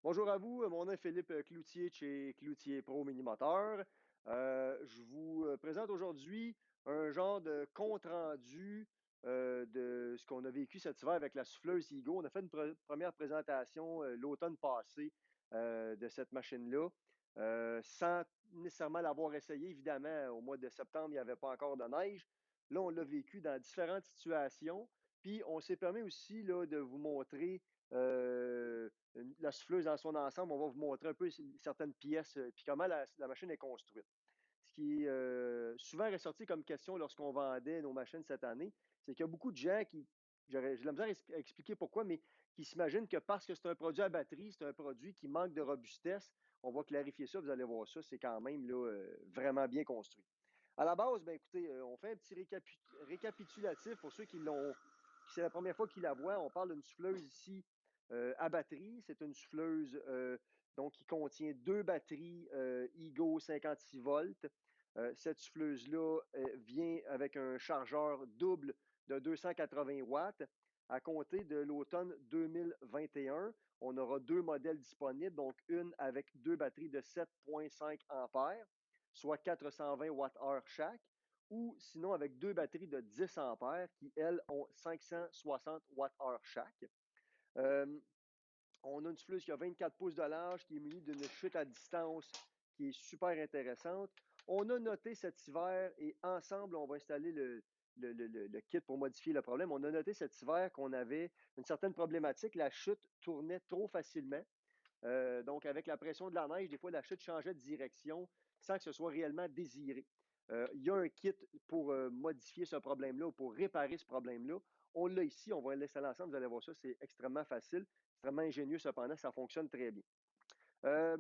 Bonjour à vous, mon nom est Philippe Cloutier de chez Cloutier Pro Mini-Moteur. Je vous présente aujourd'hui un genre de compte-rendu de ce qu'on a vécu cet hiver avec la souffleuse Ego. On a fait une première présentation l'automne passé de cette machine-là, sans nécessairement l'avoir essayé. Évidemment, au mois de septembre, il n'y avait pas encore de neige. Là, on l'a vécu dans différentes situations. Puis, on s'est permis aussi là, de vous montrer la souffleuse dans son ensemble. On va vous montrer un peu certaines pièces, puis comment la machine est construite. Ce qui est souvent ressorti comme question lorsqu'on vendait nos machines cette année, c'est qu'il y a beaucoup de gens qui, j'ai de la misère à expliquer pourquoi, mais qui s'imaginent que parce que c'est un produit à batterie, c'est un produit qui manque de robustesse. On va clarifier ça, vous allez voir ça, c'est quand même là, vraiment bien construit. À la base, ben, écoutez, on fait un petit récapitulatif pour ceux qui c'est la première fois qu'ils la voient. On parle d'une souffleuse ici à batterie. C'est une souffleuse donc qui contient deux batteries Ego 56 volts. Cette souffleuse-là vient avec un chargeur double de 280 watts. À compter de l'automne 2021, on aura deux modèles disponibles, donc une avec deux batteries de 7,5 ampères, soit 420 Wh chaque, ou sinon avec deux batteries de 10 ampères qui, elles, ont 560 Wh chaque. Euh, on a une souffleuse qui a 24 pouces de large, qui est munie d'une chute à distance qui est super intéressante. On a noté cet hiver et ensemble, on va installer le kit pour modifier le problème. On a noté cet hiver qu'on avait une certaine problématique. La chute tournait trop facilement. Donc, avec la pression de la neige, des fois, la chute changeait de direction sans que ce soit réellement désiré. Il y a un kit pour modifier ce problème-là ou pour réparer ce problème-là. On l'a ici, on va l'installer ensemble, vous allez voir ça, c'est extrêmement facile, extrêmement ingénieux cependant, ça fonctionne très bien. Euh,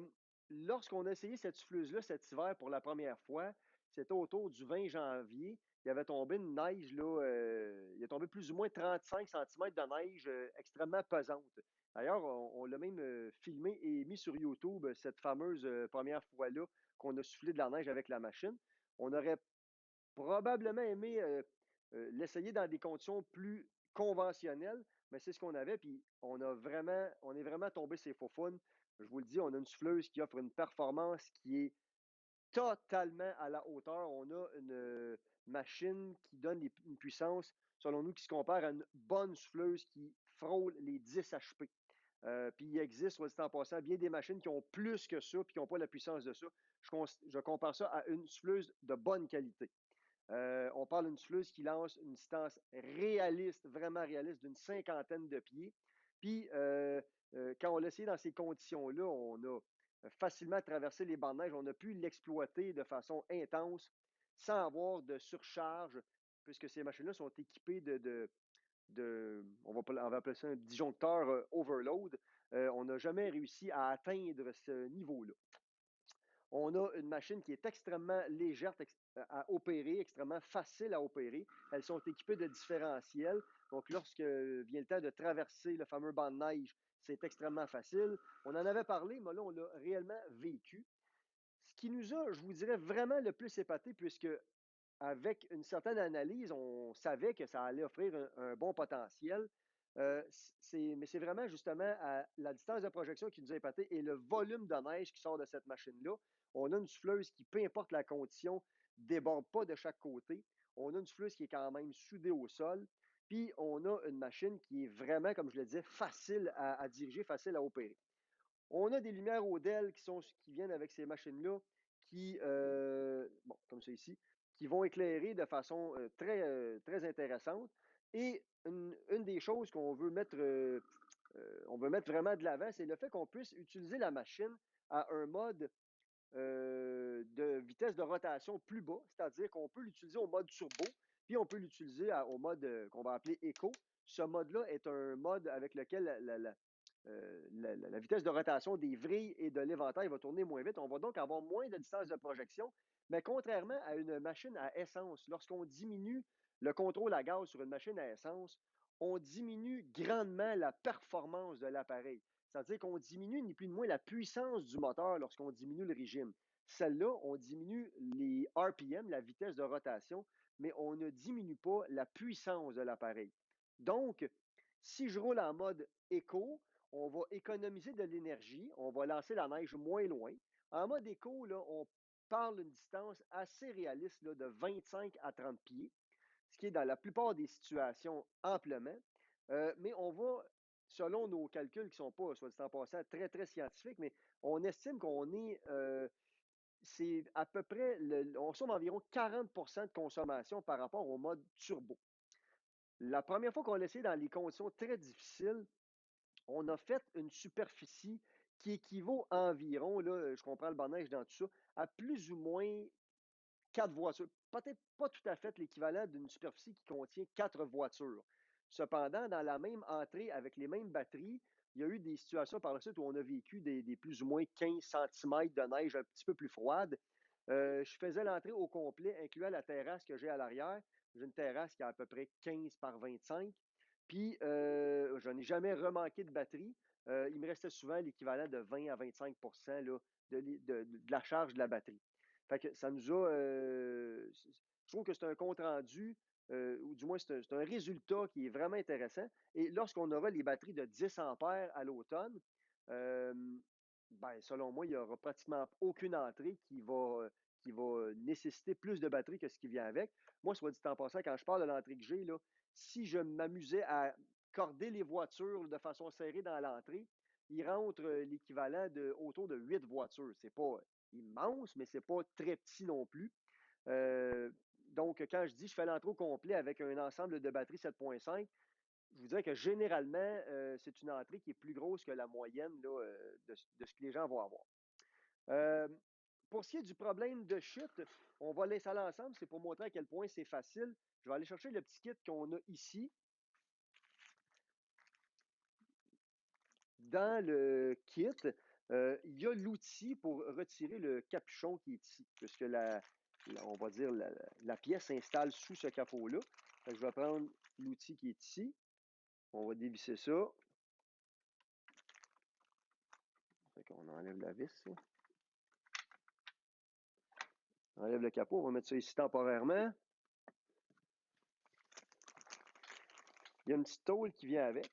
Lorsqu'on a essayé cette souffleuse-là cet hiver pour la première fois, c'était autour du 20 janvier. Il y avait tombé une neige, là, il a tombé plus ou moins 35 centimètres de neige extrêmement pesante. D'ailleurs, on l'a même filmé et mis sur YouTube, cette fameuse première fois-là qu'on a soufflé de la neige avec la machine. On aurait probablement aimé l'essayer dans des conditions plus conventionnelles, mais c'est ce qu'on avait, puis on est vraiment tombé ses faux fun. Je vous le dis, on a une souffleuse qui offre une performance qui est totalement à la hauteur. On a une machine qui donne une puissance, selon nous, qui se compare à une bonne souffleuse qui frôle les 10 HP. Puis il existe, soit dit en passant, bien des machines qui ont plus que ça, puis qui n'ont pas la puissance de ça. Je compare ça à une souffleuse de bonne qualité. On parle d'une souffleuse qui lance une distance réaliste, vraiment réaliste, d'une cinquantaine de pieds. Puis, quand on l'a essayé dans ces conditions-là, on a facilement traversé les bancs de neige. On a pu l'exploiter de façon intense sans avoir de surcharge, puisque ces machines-là sont équipées on va appeler ça un disjoncteur overload. On n'a jamais réussi à atteindre ce niveau-là. On a une machine qui est extrêmement légère à opérer, extrêmement facile à opérer. Elles sont équipées de différentiels. Donc, lorsque vient le temps de traverser le fameux banc de neige, c'est extrêmement facile. On en avait parlé, mais là, on l'a réellement vécu. Ce qui nous a, je vous dirais, vraiment le plus épaté, puisque avec une certaine analyse, on savait que ça allait offrir un bon potentiel. Mais c'est vraiment justement à la distance de projection qui nous a épaté et le volume de neige qui sort de cette machine-là. On a une souffleuse qui, peu importe la condition, ne déborde pas de chaque côté. On a une souffleuse qui est quand même soudée au sol. Puis on a une machine qui est vraiment, comme je le disais, facile à diriger, facile à opérer. On a des lumières ODEL qui viennent avec ces machines-là, bon, comme ça ici, qui vont éclairer de façon très intéressante. Et une des choses on veut mettre vraiment de l'avant, c'est le fait qu'on puisse utiliser la machine à un mode de vitesse de rotation plus bas, c'est-à-dire qu'on peut l'utiliser au mode turbo, puis on peut l'utiliser au mode qu'on va appeler éco. Ce mode-là est un mode avec lequel la vitesse de rotation des vrilles et de l'éventail va tourner moins vite. On va donc avoir moins de distance de projection, mais contrairement à une machine à essence, lorsqu'on diminue le contrôle à gaz sur une machine à essence, on diminue grandement la performance de l'appareil. C'est-à-dire qu'on diminue ni plus ni moins la puissance du moteur lorsqu'on diminue le régime. Celle-là, on diminue les RPM, la vitesse de rotation, mais on ne diminue pas la puissance de l'appareil. Donc, si je roule en mode éco, on va économiser de l'énergie, on va lancer la neige moins loin. En mode éco, là, on parle d'une distance assez réaliste là, de 25 à 30 pieds, ce qui est dans la plupart des situations amplement. Mais on va, selon nos calculs qui ne sont pas, soit dit en passant, très, très scientifiques, mais on estime qu'on est, c'est à peu près, on somme environ 40 de consommation par rapport au mode turbo. La première fois qu'on l'a essayé dans les conditions très difficiles, on a fait une superficie qui équivaut environ, là, je comprends le banc dans tout ça, à plus ou moins 4 voitures. Peut-être pas tout à fait l'équivalent d'une superficie qui contient 4 voitures. Cependant, dans la même entrée avec les mêmes batteries, il y a eu des situations par la suite où on a vécu des plus ou moins 15 centimètres de neige un petit peu plus froide. Je faisais l'entrée au complet, incluant la terrasse que j'ai à l'arrière. J'ai une terrasse qui a à peu près 15 par 25. Puis, je n'ai jamais remanqué de batterie. Il me restait souvent l'équivalent de 20 à 25 là, de la charge de la batterie. Fait que ça nous a. Je trouve que c'est un compte rendu, ou du moins c'est un résultat qui est vraiment intéressant. Et lorsqu'on aura les batteries de 10 ampères à l'automne, euh, ben, selon moi, il n'y aura pratiquement aucune entrée qui va nécessiter plus de batterie que ce qui vient avec. Moi, soit dit en passant, quand je parle de l'entrée que j'ai, là, si je m'amusais à corder les voitures de façon serrée dans l'entrée, il rentre l'équivalent de autour de 8 voitures. C'est pas immense, mais c'est pas très petit non plus. Donc, quand je dis je fais l'entrée au complet avec un ensemble de batteries 7.5, je vous dirais que généralement, c'est une entrée qui est plus grosse que la moyenne là, de ce que les gens vont avoir. Euh, pour ce qui est du problème de chute, on va l'installer ensemble. C'est pour montrer à quel point c'est facile. Je vais aller chercher le petit kit qu'on a ici. Dans le kit, il y a l'outil pour retirer le capuchon qui est ici, puisque on va dire la pièce s'installe sous ce capot-là. Je vais prendre l'outil qui est ici. On va dévisser ça. Fait qu'on enlève la vis. Là. On enlève le capot. On va mettre ça ici temporairement. Il y a une petite tôle qui vient avec.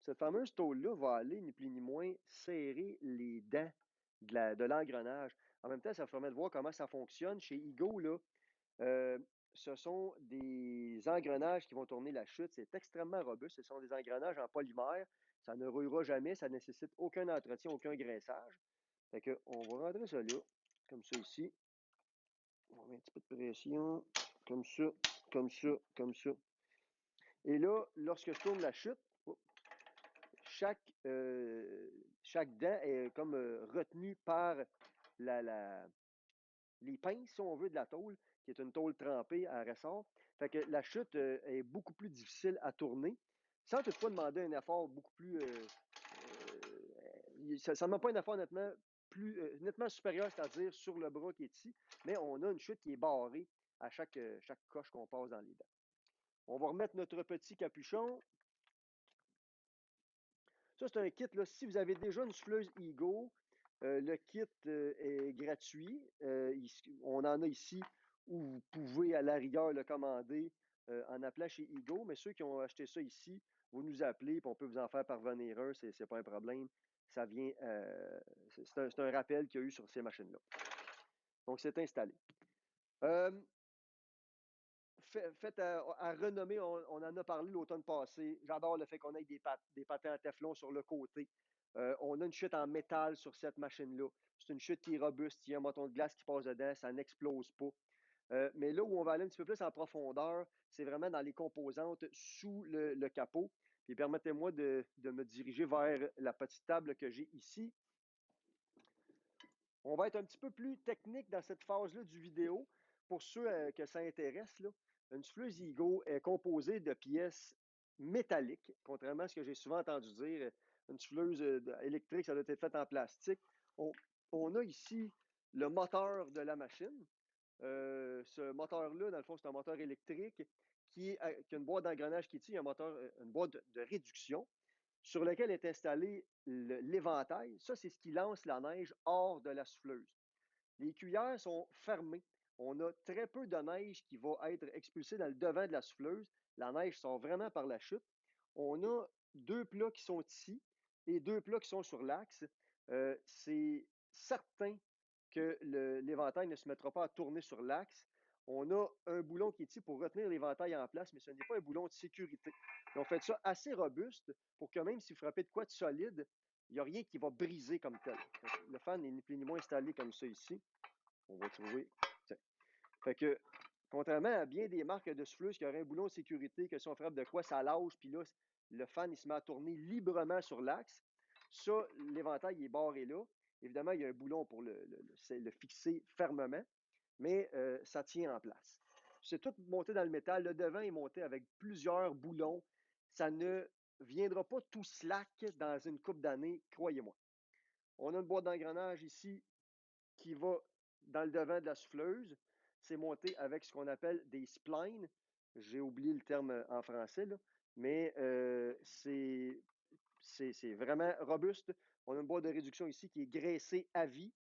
Cette fameuse tôle-là va aller, ni plus ni moins, serrer les dents de l'engrenage. En même temps, ça permet de voir comment ça fonctionne. Chez Ego, là, Euh, ce sont des engrenages qui vont tourner la chute. C'est extrêmement robuste. Ce sont des engrenages en polymère. Ça ne rouillera jamais. Ça ne nécessite aucun entretien, aucun graissage. Fait que, on va rentrer ça là, comme ça ici. On va mettre un petit peu de pression. Comme ça, comme ça, comme ça. Et là, lorsque je tourne la chute, chaque dent est comme retenue par la, la, les pinces, si on veut, de la tôle, qui est une tôle trempée à ressort. Fait que la chute est beaucoup plus difficile à tourner, sans toutefois demander un effort beaucoup plus. Ça ne demande pas un effort nettement supérieur, c'est-à-dire sur le bras qui est ici, mais on a une chute qui est barrée à chaque coche qu'on passe dans les dents. On va remettre notre petit capuchon. Ça, c'est un kit. Là, si vous avez déjà une souffleuse Ego, le kit est gratuit. On en a ici où vous pouvez à la rigueur le commander en appelant chez Ego. Mais ceux qui ont acheté ça ici, vous nous appelez et on peut vous en faire parvenir un. Ce n'est pas un problème. Ça vient. C'est un rappel qu'il y a eu sur ces machines-là. Donc, c'est installé. Euh, Fait à renommer, on en a parlé l'automne passé. J'adore le fait qu'on ait des patins en téflon sur le côté. On a une chute en métal sur cette machine-là. C'est une chute qui est robuste. Il y a un moton de glace qui passe dedans, ça n'explose pas. Mais là où on va aller un petit peu plus en profondeur, c'est vraiment dans les composantes sous le capot. Puis permettez-moi de me diriger vers la petite table que j'ai ici. On va être un petit peu plus technique dans cette phase-là du vidéo. Pour ceux que ça intéresse, là, une souffleuse Ego est composée de pièces métalliques, contrairement à ce que j'ai souvent entendu dire. Une souffleuse électrique, ça doit être fait en plastique. On a ici le moteur de la machine. Ce moteur-là, dans le fond, c'est un moteur électrique qui a une boîte d'engrenage qui est ici, une boîte de réduction sur lequel est installé l'éventail. Ça, c'est ce qui lance la neige hors de la souffleuse. Les cuillères sont fermées. On a très peu de neige qui va être expulsée dans le devant de la souffleuse. La neige sort vraiment par la chute. On a deux plats qui sont ici et deux plats qui sont sur l'axe. C'est certain que l'éventail ne se mettra pas à tourner sur l'axe. On a un boulon qui est ici pour retenir l'éventail en place, mais ce n'est pas un boulon de sécurité. Et on fait ça assez robuste pour que même si vous frappez de quoi de solide, il n'y a rien qui va briser comme tel. Le fan est ni plus ni moins installé comme ça ici. On va trouver. Tiens. Fait que, contrairement à bien des marques de souffleuses qui auraient un boulon de sécurité, que si on frappe de quoi, ça lâche, puis là, le fan, il se met à tourner librement sur l'axe. Ça, l'éventail est barré là. Évidemment, il y a un boulon pour le fixer fermement, mais ça tient en place. C'est tout monté dans le métal. Le devant est monté avec plusieurs boulons. Ça ne viendra pas tout slack dans une coupe d'années, croyez-moi. On a une boîte d'engrenage ici qui va dans le devant de la souffleuse. C'est monté avec ce qu'on appelle des splines. J'ai oublié le terme en français, là, mais c'est vraiment robuste. On a une boîte de réduction ici qui est graissée à vie.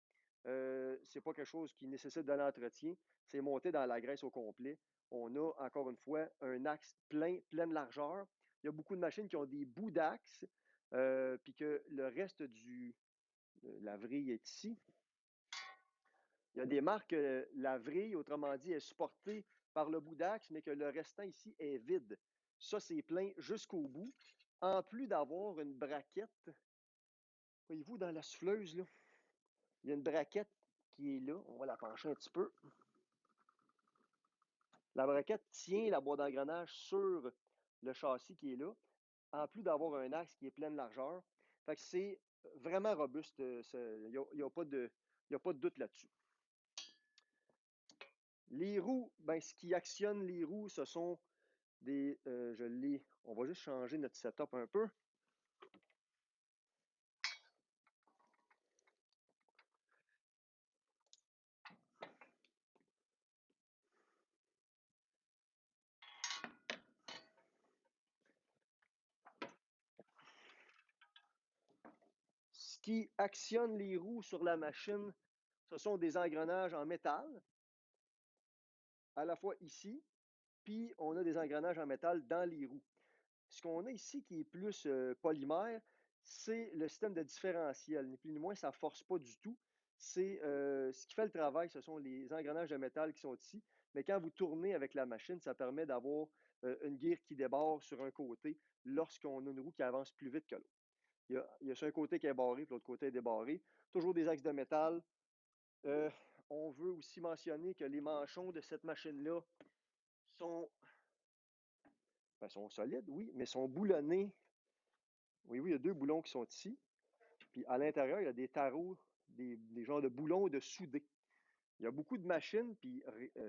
Ce n'est pas quelque chose qui nécessite de l'entretien. C'est monté dans la graisse au complet. On a, encore une fois, un axe pleine largeur. Il y a beaucoup de machines qui ont des bouts d'axe, puis que le reste la vrille est ici. Il y a des marques, la vrille, autrement dit, est supportée par le bout d'axe, mais que le restant ici est vide. Ça, c'est plein jusqu'au bout. En plus d'avoir une braquette, voyez-vous, dans la souffleuse, là, il y a une braquette qui est là. On va la pencher un petit peu. La braquette tient la boîte d'engrenage sur le châssis qui est là, en plus d'avoir un axe qui est pleine largeur. Fait que c'est vraiment robuste. Il n'y a pas de doute là-dessus. Les roues, ben, ce qui actionne les roues, ce sont on va juste changer notre setup un peu. Ce qui actionne les roues sur la machine, ce sont des engrenages en métal, à la fois ici, puis on a des engrenages en métal dans les roues. Ce qu'on a ici qui est plus polymère, c'est le système de différentiel. Ni plus ni moins, ça ne force pas du tout. C'est ce qui fait le travail, ce sont les engrenages de métal qui sont ici. Mais quand vous tournez avec la machine, ça permet d'avoir une guire qui débarre sur un côté lorsqu'on a une roue qui avance plus vite que l'autre. Il y a sur un côté qui est barré, puis l'autre côté est débarré. Toujours des axes de métal. Euh, on veut aussi mentionner que les manchons de cette machine-là sont, sont solides, oui, mais sont boulonnés. Oui, oui, il y a deux boulons qui sont ici. Puis à l'intérieur, il y a des tarots, des genres de boulons de soudés. Il y a beaucoup de machines, puis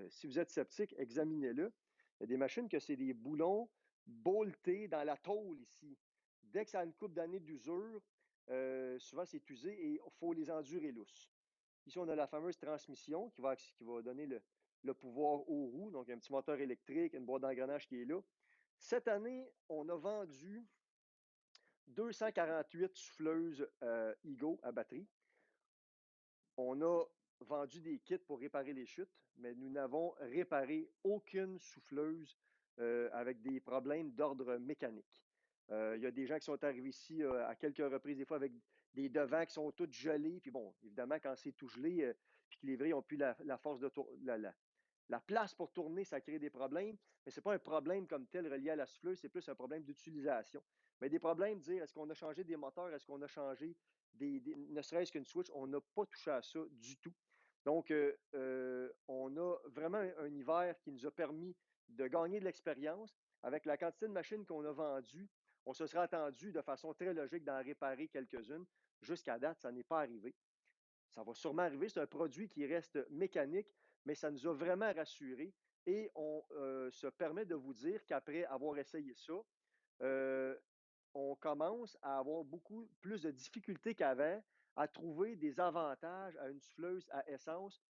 si vous êtes sceptique, examinez-le. Il y a des machines que c'est des boulons boltés dans la tôle ici. Dès que ça a une couple d'années d'usure, souvent c'est usé et il faut les endurer lousses. Ici, on a la fameuse transmission qui va donner le pouvoir aux roues. Donc, un petit moteur électrique, une boîte d'engrenage qui est là. Cette année, on a vendu 248 souffleuses Ego à batterie. On a vendu des kits pour réparer les chutes, mais nous n'avons réparé aucune souffleuse avec des problèmes d'ordre mécanique. Il y a des gens qui sont arrivés ici à quelques reprises, des fois avec des devants qui sont tous gelés. Puis bon, évidemment, quand c'est tout gelé, puis que les vrilles n'ont plus la force de la place pour tourner, ça crée des problèmes, mais ce n'est pas un problème comme tel relié à la souffleuse, c'est plus un problème d'utilisation. Mais des problèmes, dire est-ce qu'on a changé des moteurs, est-ce qu'on a changé ne serait-ce qu'une switch, on n'a pas touché à ça du tout. Donc, on a vraiment un hiver qui nous a permis de gagner de l'expérience. Avec la quantité de machines qu'on a vendues, on se serait attendu de façon très logique d'en réparer quelques-unes. Jusqu'à date, ça n'est pas arrivé. Ça va sûrement arriver. C'est un produit qui reste mécanique, mais ça nous a vraiment rassurés. Et on se permet de vous dire qu'après avoir essayé ça, euh, on commence à avoir beaucoup plus de difficultés qu'avant à trouver des avantages à une souffleuse à essence,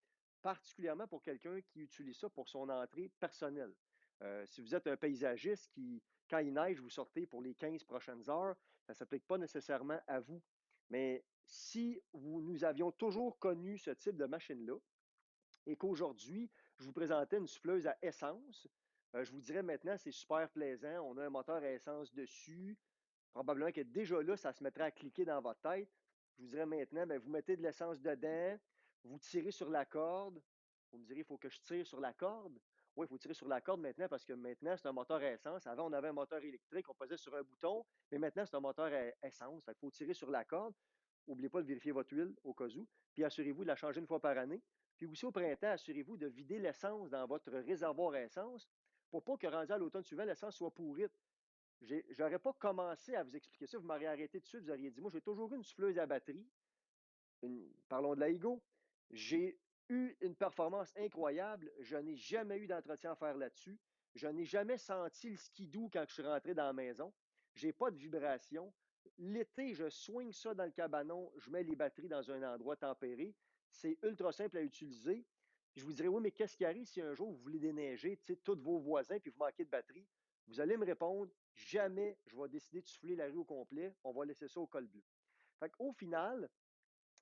particulièrement pour quelqu'un qui utilise ça pour son entrée personnelle. Si vous êtes un paysagiste qui, quand il neige, vous sortez pour les 15 prochaines heures, ça ne s'applique pas nécessairement à vous. Mais si nous avions toujours connu ce type de machine-là et qu'aujourd'hui, je vous présentais une souffleuse à essence, Je vous dirais maintenant, c'est super plaisant. On a un moteur à essence dessus. Probablement que déjà là, ça se mettrait à cliquer dans votre tête. Je vous dirais maintenant, ben, vous mettez de l'essence dedans, vous tirez sur la corde. Vous me direz: «Il faut que je tire sur la corde». Oui, il faut tirer sur la corde maintenant parce que maintenant, c'est un moteur à essence. Avant, on avait un moteur électrique, on pesait sur un bouton, mais maintenant, c'est un moteur à essence. Il faut tirer sur la corde. N'oubliez pas de vérifier votre huile au cas où, puis assurez-vous de la changer une fois par année. Puis aussi au printemps, assurez-vous de vider l'essence dans votre réservoir à essence pour pas que rendu à l'automne suivant, l'essence soit pourrite. J'aurais pas commencé à vous expliquer ça, vous m'auriez arrêté tout de suite, vous auriez dit: «Moi, j'ai toujours eu une souffleuse à batterie». Parlons de la Higo. J'ai eu une performance incroyable. Je n'ai jamais eu d'entretien à faire là-dessus. Je n'ai jamais senti le skidoo quand je suis rentré dans la maison. J'ai pas de vibration. L'été, je swing ça dans le cabanon, je mets les batteries dans un endroit tempéré. C'est ultra simple à utiliser. Je vous dirais: «Oui, mais qu'est-ce qui arrive si un jour vous voulez déneiger, tu sais, tous vos voisins puis vous manquez de batterie?» Vous allez me répondre: «Jamais je vais décider de souffler la rue au complet. On va laisser ça au col bleu». Fait qu'au final,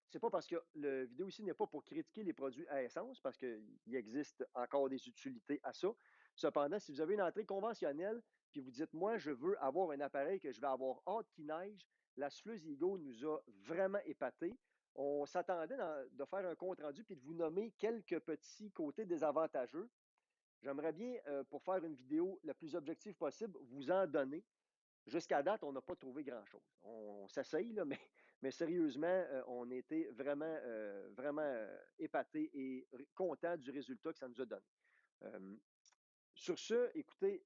c'est pas parce que le vidéo ici n'est pas pour critiquer les produits à essence, parce qu'il existe encore des utilités à ça. Cependant, si vous avez une entrée conventionnelle, puis vous dites, moi, je veux avoir un appareil que je vais avoir hâte qu'il neige, la souffleuse Ego nous a vraiment épatés. On s'attendait de faire un compte rendu puis de vous nommer quelques petits côtés désavantageux. J'aimerais bien, pour faire une vidéo la plus objective possible, vous en donner. Jusqu'à date, on n'a pas trouvé grand-chose. On s'essaye, là, mais sérieusement, on était vraiment épatés et contents du résultat que ça nous a donné. Euh, sur ce, écoutez,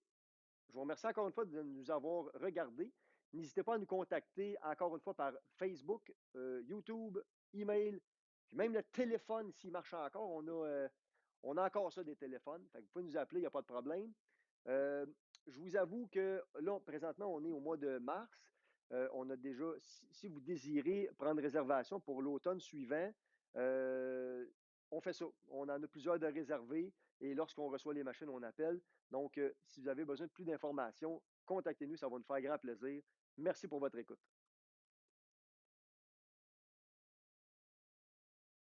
je vous remercie encore une fois de nous avoir regardés. N'hésitez pas à nous contacter encore une fois par Facebook, YouTube, email, puis même le téléphone s'il marche encore. On a encore ça des téléphones. Fait que vous pouvez nous appeler, il n'y a pas de problème. Euh, je vous avoue que là, présentement, on est au mois de mars. On a déjà, si vous désirez prendre réservation pour l'automne suivant, euh, on fait ça. On en a plusieurs de réservés et lorsqu'on reçoit les machines, on appelle. Donc, si vous avez besoin de plus d'informations, contactez-nous, ça va nous faire grand plaisir. Merci pour votre écoute.